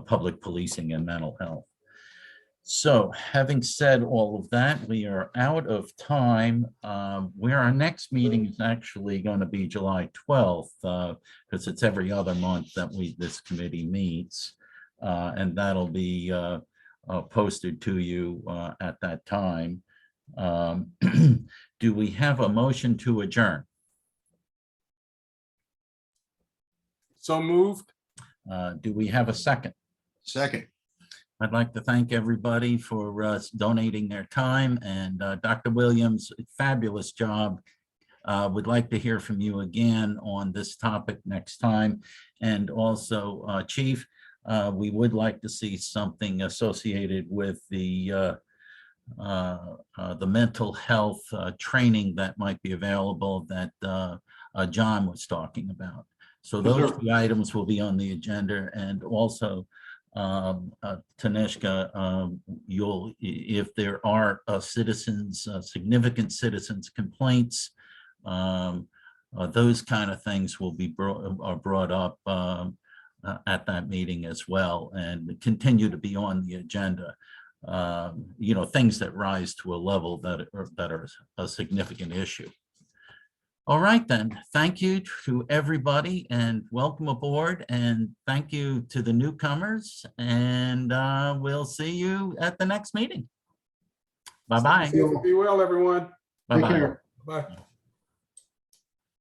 public policing and mental health. So having said all of that, we are out of time. Where our next meeting is actually going to be July 12th, because it's every other month that this committee meets, and that'll be posted to you at that time. Do we have a motion to adjourn? So moved. Do we have a second? Second. I'd like to thank everybody for donating their time, and Dr. Williams, fabulous job. Would like to hear from you again on this topic next time. And also, Chief, we would like to see something associated with the mental health training that might be available that John was talking about. So Yes, those sir. two items will be on the agenda, and also Tanishka, if there are citizens, significant citizens complaints, those kind of things will be brought up at that meeting as well, and continue to be on the agenda. Things that rise to a level that are a significant issue. All right, then. Thank you to everybody and welcome aboard, and thank you to the newcomers, and we'll see you at the next meeting. Bye-bye. Be well, everyone. Take Bye-bye. care. Bye.